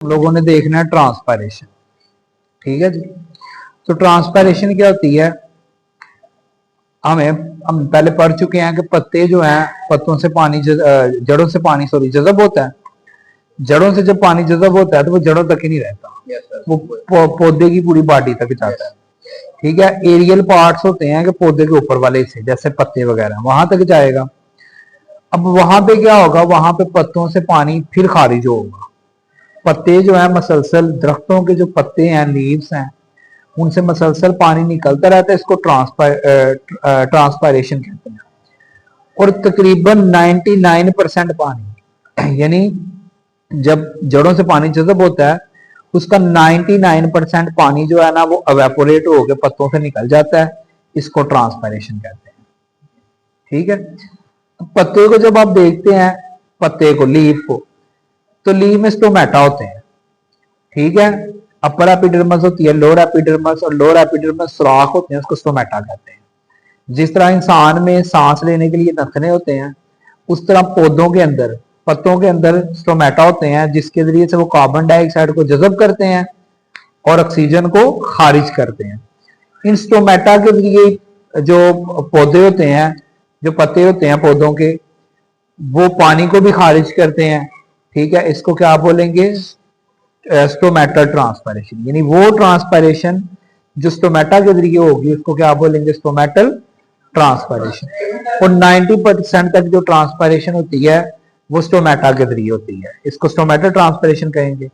लोगों ने देखना है ट्रांसपायरेशन। ठीक है जी। तो ट्रांसपायरेशन क्या होती है, हम पहले पढ़ चुके हैं कि पत्ते जो हैं, पत्तों से पानी जड़ों से पानी जज़ब होता है। जड़ों से जब पानी जज़ब होता है तो वो जड़ों तक ही नहीं रहता, वो पौधे की पूरी बॉडी तक जाता है। ठीक है। एरियल पार्ट्स होते हैं कि पौधे के ऊपर वाले हिस्से जैसे पत्ते वगैरह, वहां तक जाएगा। अब वहां पे क्या होगा, वहां पे पत्तों से पानी फिर खारिज होगा। पत्ते जो है मसलसल, दरख्तों के जो पत्ते हैं, लीव्स हैं, उनसे मसलसल पानी निकलता रहता है। इसको ट्रांसपायरेशन कहते हैं। और तकरीबन 99% पानी यानी जब जड़ों से पानी जज़ब होता है उसका 99% पानी जो है ना वो एवेपोरेट होकर पत्तों से निकल जाता है। इसको ट्रांसपायरेशन कहते हैं। ठीक है। पत्ते को जब आप देखते हैं, पत्ते को, लीफ को, तो लीफ में स्टोमेटा होते हैं। ठीक है। अपर एपिडर्मिस होती है, लोअर एपिडर्मिस, और लोअर एपिडर्मिस सुराख होते हैं, उसको स्टोमेटा कहते हैं। जिस तरह इंसान में सांस लेने के लिए नथने होते हैं, उस तरह पौधों के अंदर, पत्तों के अंदर स्टोमेटा होते हैं, जिसके जरिए से वो कार्बन डाइऑक्साइड को जज़ब करते हैं और ऑक्सीजन को खारिज करते हैं। इन स्टोमेटा के जरिए जो पौधे होते हैं, जो पत्ते होते हैं पौधों के, वो पानी को भी खारिज करते हैं। ठीक है। इसको क्या बोलेंगे, स्टोमेटल ट्रांसपायरेशन। यानी वो ट्रांसपायरेशन जो स्टोमेटा के जरिए होगी उसको क्या बोलेंगे, स्टोमेटल ट्रांसपायरेशन। और 90% तक जो ट्रांसपायरेशन होती है वो स्टोमेटा के जरिए होती है, इसको स्टोमेटल ट्रांसपायरेशन कहेंगे।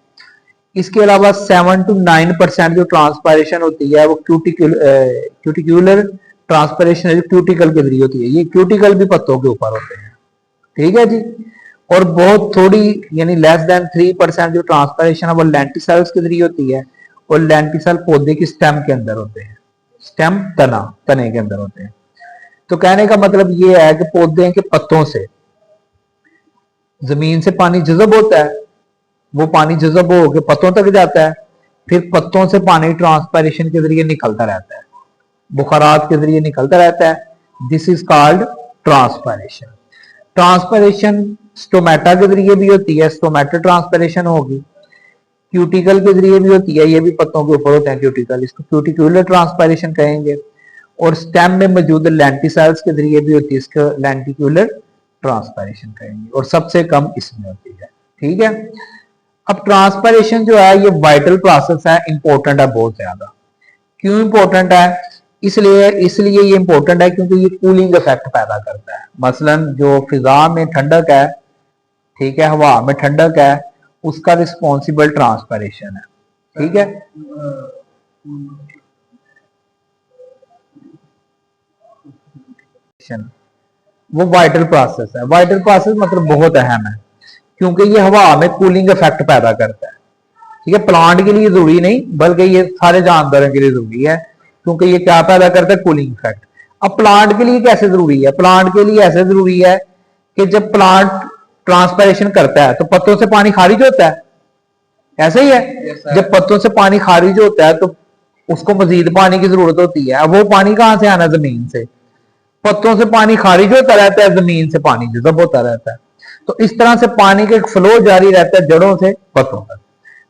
इसके अलावा 7 to 9% जो ट्रांसपायरेशन होती है वो क्यूटिक्यूलर ट्रांसपायरेशन क्यूटिकल के जरिए होती है। ये क्यूटिकल भी पत्तों के ऊपर होते हैं। ठीक है जी। और बहुत थोड़ी यानी लेस देन 3% जो ट्रांसपायरेशन है वो लेंटिसेल्स के जरिए होती है। और लेंटिसेल पौधे की स्टेम के अंदर होते हैं, स्टेम तने के अंदर होते हैं। तो कहने का मतलब ये है कि पौधे के पत्तों से जमीन से पानी जज़ब होता है, वो पानी जज़ब होकर पत्तों तक जाता है, फिर पत्तों से पानी ट्रांसपायरेशन के जरिए निकलता रहता है, बुखारात के जरिए निकलता रहता है। This is called transpiration. Transpiration stomata के जरिए भी होती है, स्टोमेटल ट्रांसपायरेशन होगी। क्यूटिकल के जरिए भी होती है, ये भी पत्तों के ऊपर होते हैं क्यूटिकल, इसको क्यूटिक्यूलर ट्रांसपायरेशन कहेंगे। और स्टेम में मौजूद लेंटिसेल्स के जरिए भी होती है, इसको लेंटिक्यूलर ट्रांसपायरेशन कहेंगे। और सबसे कम इसमें होती है। ठीक है। अब ट्रांसपायरेशन जो है ये वाइटल प्रोसेस है, इंपॉर्टेंट है बहुत ज्यादा। क्यों इंपॉर्टेंट है, इसलिए ये इंपॉर्टेंट है क्योंकि ये कूलिंग इफेक्ट पैदा करता है। मसलन जो फिजा में ठंडक है, ठीक है, हवा में ठंडक है, उसका रिस्पॉन्सिबल ट्रांसपायरेशन है। ठीक है। वो वाइटल प्रोसेस है। वाइटल प्रोसेस मतलब बहुत अहम है क्योंकि ये हवा में कूलिंग इफेक्ट पैदा करता है। ठीक है। प्लांट के लिए जरूरी नहीं बल्कि ये सारे जानदारों के लिए जरूरी है क्योंकि ये क्या पैदा करता है, कूलिंग इफेक्ट। अब प्लांट के लिए कैसे जरूरी है, प्लांट के लिए ऐसे जरूरी है कि जब प्लांट ट्रांसपायरेशन करता है तो पत्तों से पानी खारिज होता है, ऐसे ही है। जब पत्तों से पानी खारिज होता है तो उसको मजीद पानी की जरूरत होती है। अब वो पानी कहां से आना, जमीन से। पत्तों से पानी खारिज होता रहता है, जमीन से पानी जज़ब होता रहता है। तो इस तरह से पानी का एक फ्लो जारी रहता है जड़ों से पत्तों तक।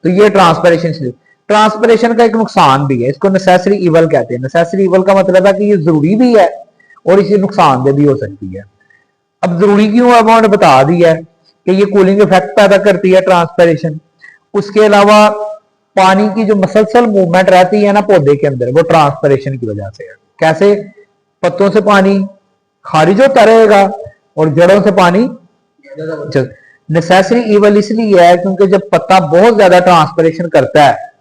तो ये ट्रांसपायरेशन। ट्रांसपायरेशन का एक नुकसान भी है, इसको नेसेसरी इवल कहते हैं। नेसेसरी इवल का मतलब है कि ये जरूरी भी है और इसे नुकसानदेह भी हो सकती है। अब जरूरी क्यों है, उन्होंने बता दिया है कि ये कूलिंग इफेक्ट पैदा करती है ट्रांसपायरेशन। उसके अलावा पानी की जो मसलसल मूवमेंट रहती है ना पौधे के अंदर, वो ट्रांसपायरेशन की वजह से है। कैसे, पत्तों से पानी खारिज होता रहेगा और जड़ों से पानी। नेसेसरी इवल इसलिए है क्योंकि जब पत्ता बहुत ज्यादा ट्रांसपायरेशन करता है,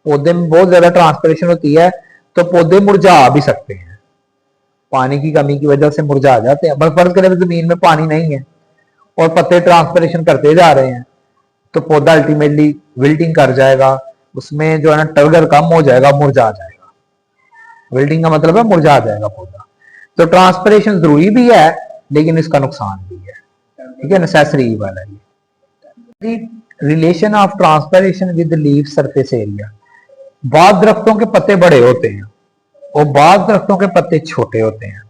पौधे में बहुत ज्यादा ट्रांसपायरेशन होती है तो पौधे मुरझा भी सकते हैं, पानी की कमी की वजह से मुरझा जाते हैं। बस फर्ज करें जमीन में पानी नहीं है और पत्ते ट्रांसपायरेशन करते जा रहे हैं तो पौधा अल्टीमेटली विल्टिंग कर जाएगा, उसमें जो है ना टर्गर कम हो जाएगा, मुरझा जाएगा। विल्टिंग का मतलब है मुरझा जाएगा पौधा। तो ट्रांसपायरेशन जरूरी भी है लेकिन इसका नुकसान भी है। ठीक है। नेसेसरी इवल है ये। Relation of transpiration with leaf surface area. बाद दरख्तों के पत्ते बड़े होते हैं और बाद दरख्तों के पत्ते छोटे होते हैं।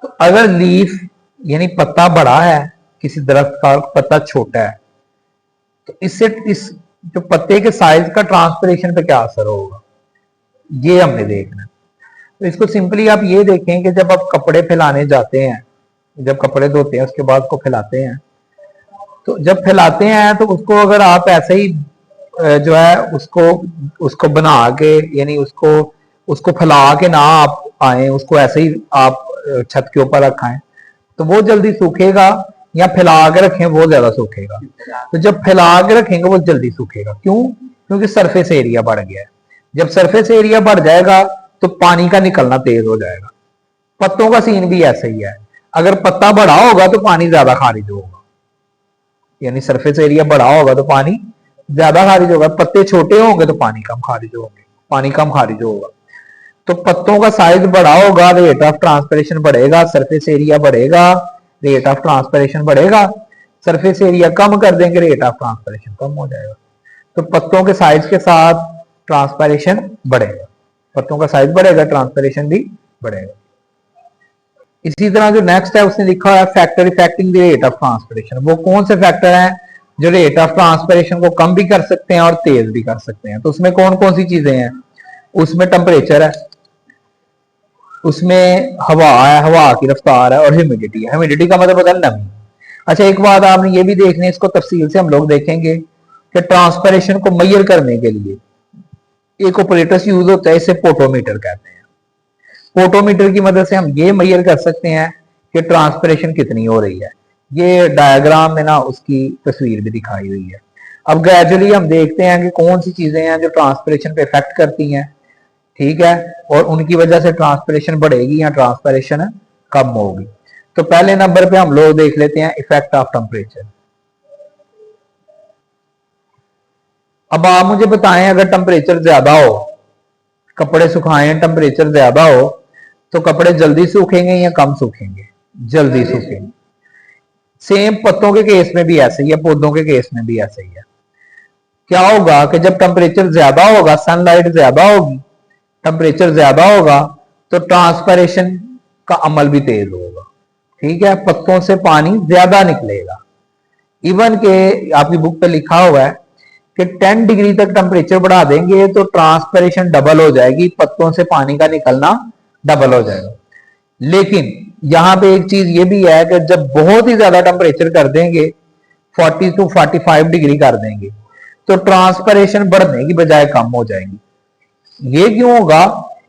तो अगर लीफ यानी पत्ता बड़ा है, किसी दरख्त का पत्ता छोटा है, तो इससे इस जो पत्ते के साइज का ट्रांसपरेशन पे क्या असर होगा, ये हमने देखना है। तो इसको सिंपली आप ये देखें कि जब आप कपड़े फैलाने जाते हैं, जब कपड़े धोते हैं उसके बाद उसको फैलाते हैं, तो जब फैलाते हैं तो उसको अगर आप ऐसे ही जो है उसको उसको बना के, यानी उसको उसको फैला के ना आप आए, उसको ऐसे ही आप छत के ऊपर रखाएं, तो वो जल्दी सूखेगा, या फैला के रखें वो ज्यादा सूखेगा। तो जब फैला के रखेंगे वो जल्दी सूखेगा, क्यों? क्योंकि सरफेस एरिया बढ़ गया है। जब सरफेस एरिया बढ़ जाएगा तो पानी का निकलना तेज हो जाएगा। पत्तों का सीन भी ऐसा ही है, अगर पत्ता बड़ा होगा तो पानी ज्यादा खारिज होगा, यानी सरफेस एरिया बड़ा होगा तो पानी ज्यादा खारिज होगा, पत्ते छोटे होंगे तो पानी कम खारिज होंगे, पानी कम खारिज होगा। तो पत्तों का साइज बड़ा होगा, रेट ऑफ ट्रांसपिरेशन बढ़ेगा, सरफेस एरिया बढ़ेगा, रेट ऑफ ट्रांसपिरेशन बढ़ेगा। सरफेस एरिया कम कर देंगे, रेट ऑफ ट्रांसपिरेशन कम हो जाएगा। तो पत्तों के साइज के साथ ट्रांसपिरेशन बढ़ेगा, पत्तों का साइज बढ़ेगा, ट्रांसपिरेशन भी बढ़ेगा। इसी तरह जो नेक्स्ट है उसने लिखा है factor affecting the rate of transpiration. वो कौन से फैक्टर हैं जो रेट ऑफ ट्रांसपिरेशन को कम भी कर सकते हैं और तेज भी कर सकते हैं? तो उसमें कौन कौन सी चीजें हैं? उसमें टेम्परेचर है, उसमें हवा है, हवा की रफ्तार है, और ह्यूमिडिटी है। ह्यूमिडिटी का मतलब होता है नमी। अच्छा, एक बात आपने ये भी देखनी है, इसको तफसील से हम लोग देखेंगे कि ट्रांसपिरेशन को मेजर करने के लिए एक ऑपरेटर्स यूज होता है, इसे पोटोमीटर कहते हैं। पोटोमीटर की मदद से हम ये मेजर कर सकते हैं कि ट्रांसपिरेशन कितनी हो रही है। ये डायग्राम में ना उसकी तस्वीर भी दिखाई हुई है। अब ग्रेजुअली हम देखते हैं कि कौन सी चीजें हैं जो ट्रांसपिरेशन पे इफेक्ट करती हैं, ठीक है, और उनकी वजह से ट्रांसपिरेशन बढ़ेगी या ट्रांसपिरेशन कम होगी। तो पहले नंबर पे हम लोग देख लेते हैं इफेक्ट ऑफ टेम्परेचर। अब आप मुझे बताएं, अगर टेम्परेचर ज्यादा हो, कपड़े सुखाएं, टेम्परेचर ज्यादा हो, तो कपड़े जल्दी सूखेंगे या कम सूखेंगे? जल्दी सूखेंगे। सेम पत्तों के केस में भी ऐसे ही है, पौधों के केस में भी ऐसे ही है। क्या होगा कि जब टेम्परेचर ज्यादा होगा, सनलाइट ज्यादा होगी, टेम्परेचर ज्यादा होगा, तो ट्रांसपिरेशन का अमल भी तेज होगा, ठीक है, पत्तों से पानी ज्यादा निकलेगा। इवन के आपकी बुक पे लिखा हुआ है कि 10 डिग्री तक टेम्परेचर बढ़ा देंगे तो ट्रांसपिरेशन डबल हो जाएगी, पत्तों से पानी का निकलना डबल हो जाएगा। लेकिन यहां पे एक चीज ये भी है कि जब बहुत ही ज्यादा टेम्परेचर कर देंगे, 40 to 45 डिग्री कर देंगे, तो ट्रांसपिरेशन बढ़ने की बजाय कम हो जाएगी। ये क्यों होगा?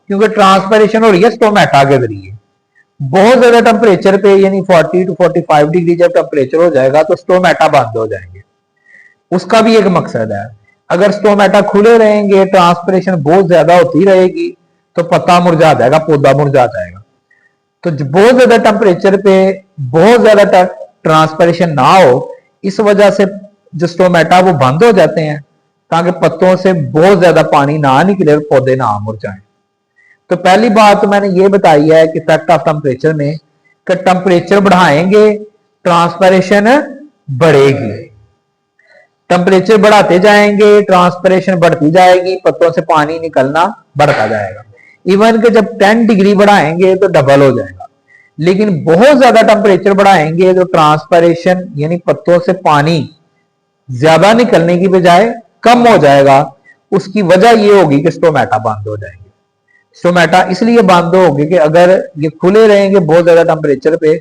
क्योंकि ट्रांसपिरेशन हो रही है स्टोमेटा के जरिए। बहुत ज्यादा टेम्परेचर पे, यानी 40 to 45 डिग्री जब टेम्परेचर हो जाएगा तो स्टोमेटा बंद हो जाएंगे। उसका भी एक मकसद है। अगर स्टोमेटा खुले रहेंगे, ट्रांसपिरेशन बहुत ज्यादा होती रहेगी, तो पत्ता मुरझा जाएगा, पौधा मुरझा जाएगा। तो बहुत ज्यादा टेम्परेचर पे बहुत ज्यादा ट्रांसपिरेशन ना हो, इस वजह से जो स्टोमेटा वो बंद हो जाते हैं, ताकि पत्तों से बहुत ज्यादा पानी ना निकले और पौधे ना मुरझाएं। तो पहली बात तो मैंने ये बताई है कि इफेक्ट ऑफ टेम्परेचर में, कि टेम्परेचर बढ़ाएंगे ट्रांसपिरेशन बढ़ेगी, टेम्परेचर बढ़ाते जाएंगे ट्रांसपिरेशन बढ़ती जाएगी, पत्तों से पानी निकलना बढ़ता जाएगा। इवन कि जब 10 डिग्री बढ़ाएंगे तो डबल हो जाएगा। लेकिन बहुत ज्यादा टेम्परेचर बढ़ाएंगे तो ट्रांसपिरेशन यानी पत्तों से पानी ज्यादा निकलने की बजाय कम हो जाएगा। उसकी वजह यह होगी कि स्टोमेटा बंद हो जाएंगे। स्टोमेटा इसलिए बंद होगी कि अगर ये खुले रहेंगे बहुत ज्यादा टेम्परेचर पे,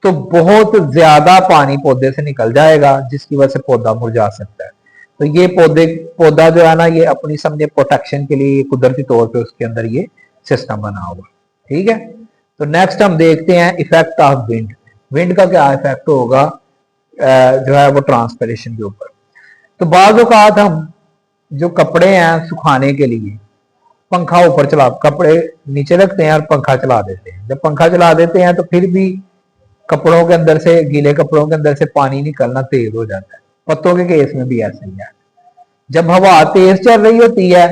तो बहुत ज्यादा पानी पौधे से निकल जाएगा, जिसकी वजह से पौधा मुरझा सकता है। तो ये पौधा जो है ना, ये अपनी समझे प्रोटेक्शन के लिए कुदरती तौर पे उसके अंदर ये सिस्टम बना हुआ, ठीक है। तो नेक्स्ट हम देखते हैं इफेक्ट ऑफ विंड। विंड का क्या इफेक्ट होगा जो है वो ट्रांसपिरेशन के ऊपर। तो बाज़ औक़ात हम जो कपड़े हैं सुखाने के लिए पंखा ऊपर चला, कपड़े नीचे रखते हैं और पंखा चला देते हैं। जब पंखा चला देते हैं तो फिर भी कपड़ों के अंदर से, गीले कपड़ों के अंदर से पानी निकलना तेज हो जाता है। पत्तों के केस में भी ऐसा ही है। जब हवा तेज चल रही होती है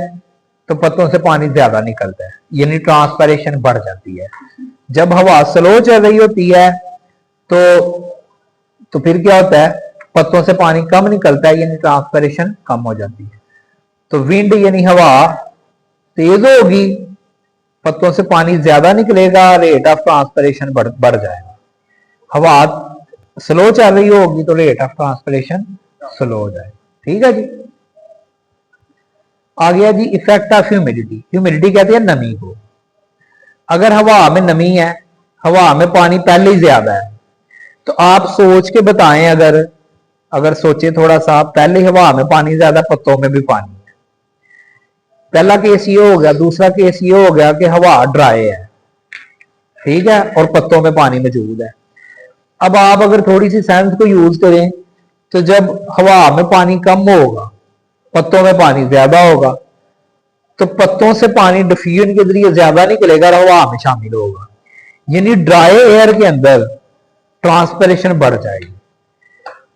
तो पत्तों से पानी ज्यादा निकलता है, यानी ट्रांसपिरेशन बढ़ जाती है। जब हवा स्लो चल रही होती है तो फिर क्या होता है, पत्तों से पानी कम निकलता है, यानी ट्रांसपिरेशन कम हो जाती है। तो विंड यानी हवा तेज होगी, पत्तों से पानी ज्यादा निकलेगा, रेट ऑफ ट्रांसपिरेशन बढ़ जाएगा। हवा स्लो चल रही होगी तो रेट ऑफ ट्रांसपिरेशन स्लो हो जाएगा, ठीक है जी। आ गया जी इफेक्ट ऑफ ह्यूमिडिटी। ह्यूमिडिटी कहते हैं नमी को। अगर हवा में नमी है, हवा में पानी पहले ही ज्यादा है, तो आप सोच के बताएं, अगर अगर सोचे थोड़ा सा, पहले हवा में पानी ज्यादा, पत्तों में भी पानी है। पहला केस ये हो गया। दूसरा केस ये हो गया कि हवा ड्राई है, ठीक है, और पत्तों में पानी मौजूद है। अब आप अगर थोड़ी सी साइंस को यूज करें, तो जब हवा में पानी कम होगा, पत्तों में पानी ज्यादा होगा, तो पत्तों से पानी डिफ्यूजन के जरिए ज्यादा निकलेगा और हवा में शामिल होगा, यानी ड्राई एयर के अंदर ट्रांसपिरेशन बढ़ जाएगी।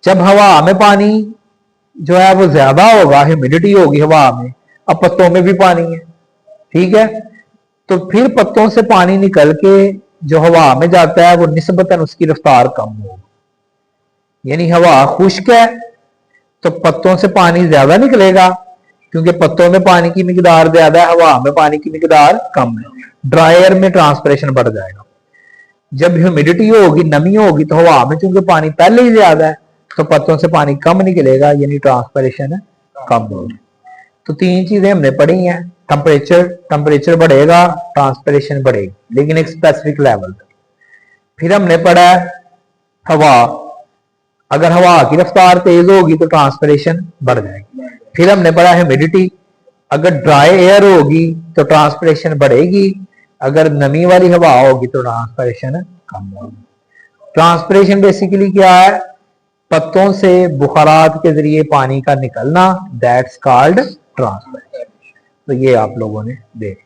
जब हवा में पानी जो है वो ज्यादा होगा, ह्यूमिडिटी होगी हवा में, अब पत्तों में भी पानी है, ठीक है, तो फिर पत्तों से पानी निकल के जो हवा में जाता है वो निस्बतन उसकी रफ्तार कम होगी। यानी हवा खुश्क है तो पत्तों से पानी ज्यादा निकलेगा, क्योंकि पत्तों में पानी की मिकदार ज्यादा है, हवा में पानी की मिकदार कम है। ड्राई एयर में ट्रांसपिरेशन बढ़ जाएगा। जब ह्यूमिडिटी होगी, नमी होगी, तो हवा में चूंकि पानी पहले ही ज्यादा है, तो पत्तों से पानी कम निकलेगा, यानी ट्रांसपिरेशन कम होगी। तो तीन चीजें हमने पढ़ी हैं। टेम्परेचर बढ़ेगा, ट्रांसपिरेशन बढ़ेगी, लेकिन एक स्पेसिफिक लेवल तक। फिर हमने पढ़ा है हवा, अगर हवा की रफ्तार तेज होगी तो ट्रांसपिरेशन बढ़ जाएगी। फिर हमने पढ़ा ह्यूमिडिटी, अगर ड्राई एयर होगी तो ट्रांसपिरेशन बढ़ेगी, अगर नमी वाली हवा होगी तो ट्रांसपिरेशन कम होगी। ट्रांसपिरेशन बेसिकली क्या है? पत्तों से बुखारात के जरिए पानी का निकलना, दैट्स कॉल्ड ट्रांसपिरेशन। तो ये आप लोगों ने देख